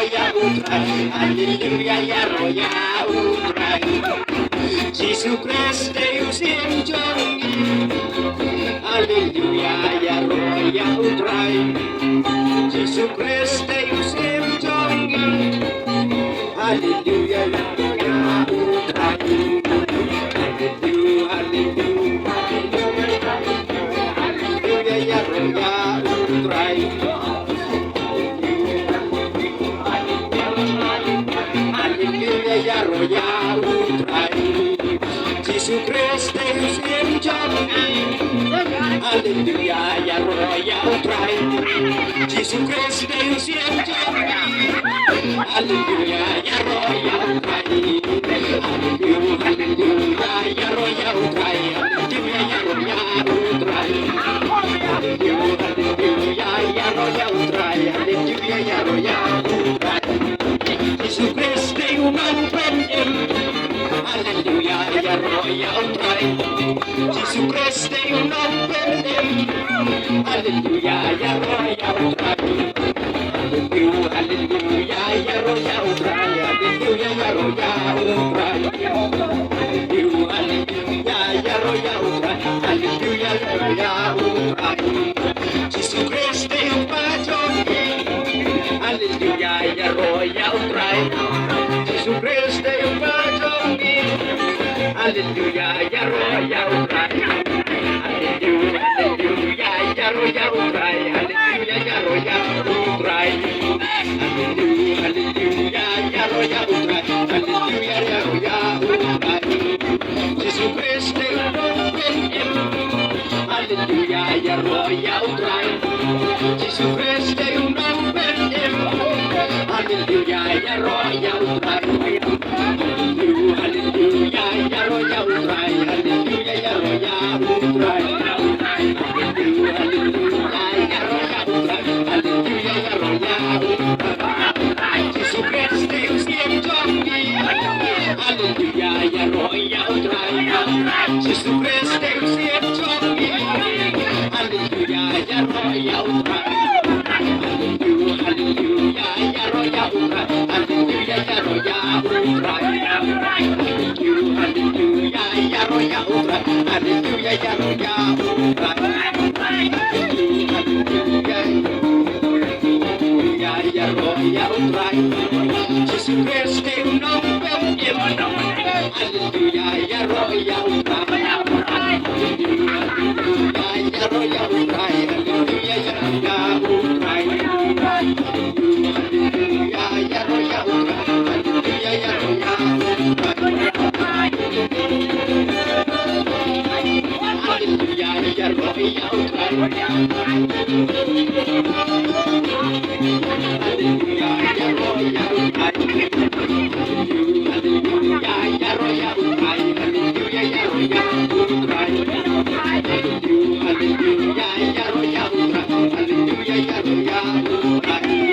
roya utrai, Alleluia, ya roya utrai. Gesù Cristo Deus in giorni, Alleluia, ya roya utrai. Gesù Cristo Deus in giorni, Alleluia, ya roya utrai. Alleluia, alleluia, Alleluia, ya roya utrai. Alleluia, ya roya utrai. Gesù Cristo Deus in giorni, Alleluia, ya roya utrai. Gesù Cristo Deus in giorni, Alleluia, ya roya utrai. Alleluia, alleluia, ya roya utrai. Alleluia, ya roya utrai. Alleluia, alleluia, ya roya utrai. Alleluia, ya roya utrai. Gesù Cristo un open Alleluia, ya roya utrai. Gesù Cristo un open Alleluia, ya roya utrai. Alleluia, alleluia, ya roya utrai. Alleluia, ya roya utrai. Alleluia, alleluia, ya roya utrai. Alleluia, ya roya utrai. Gesù Cristo un pagione. Alleluia, ya roya utrai. Gesù Cristo un pagione. Alleluia, ya roya utrai. Alleluia, alleluia, ya roya utrai. Alleluia, ya roya utrai. Alleluia, alleluia, ya roya utrai. Alleluia, ya roya utrai. Gesù Cristo un open Alleluia, ya roya utrai. Gesù Cristo un open Alleluia, ya roya utrai. Alleluia, alleluia, ya roya utrai. Alleluia, ya roya utrai. Alleluia, alleluia, ya roya utrai. Alleluia, ya roya utrai. Gesù Cristo in giorni, Alleluia, ya roya utrai. Gesù Cristo in giorni, Alleluia, ya roya utrai. Alleluia, alleluia, ya roya utrai. Alleluia, ya roya utrai. Alleluia, alleluia, ya roya utrai. Alleluia, ya roya utrai. Alleluia, alleluia, ya roya utrai. Gesù Cristo un open Alleluia, ya roya utrai. Alleluia, alleluia, ya roya utrai. Alleluia, ya roya utrai. Alleluia, alleluia, ya roya utrai. Alleluia, ya roya utrai. Alleluia, ya roya utrai. Alleluia, ya roya utrai. Alleluia, ya roya utrai. Alleluia, ya roya utrai. Alleluia, alleluia, ya roya utrai. Alleluia, ya roya utrai.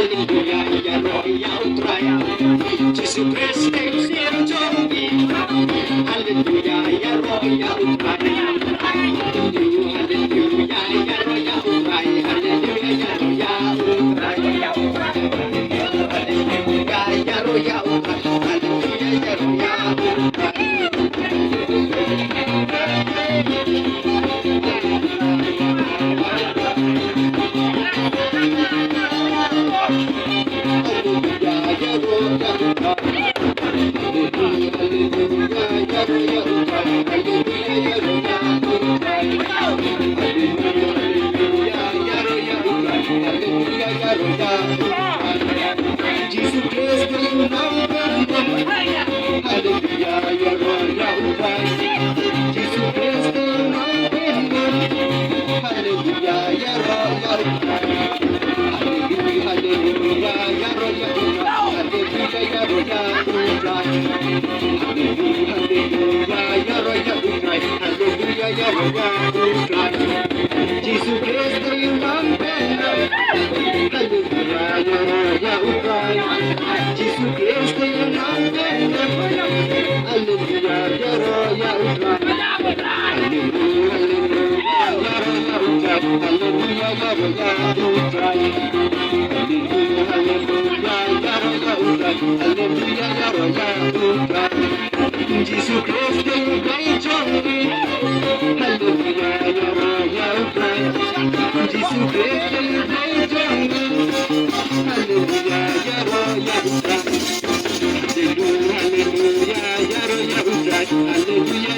Alleluia, ya roya utrai. Gesù Cristo in giorni, Alleluia, ya roya utrai. Alleluia, alleluia, ya roya utrai. Alleluia, ya roya utrai. Alleluia, ya roya utrai. Alleluia, ya roya utrai. Jesus Christ, you know Alleluia, ya roya utrai. Jesus Christ, you know Alleluia, ya roya utrai. Alleluia, alleluia, ya roya utrai. Alleluia, ya roya utrai. Alleluia, alleluia, ya roya utrai. Alleluia, ya roya utrai. Jesus Christ, you know Alleluia, ya roya utrai. Jesus Christ, you know Alleluia, ya roya utrai. Alleluia, alleluia, ya roya utrai. Alleluia, Jesus Christ, you guide me. Hallelujah, Jesus Christ, you guide me. Hallelujah, Hallelujah, Hallelujah, Hallelujah.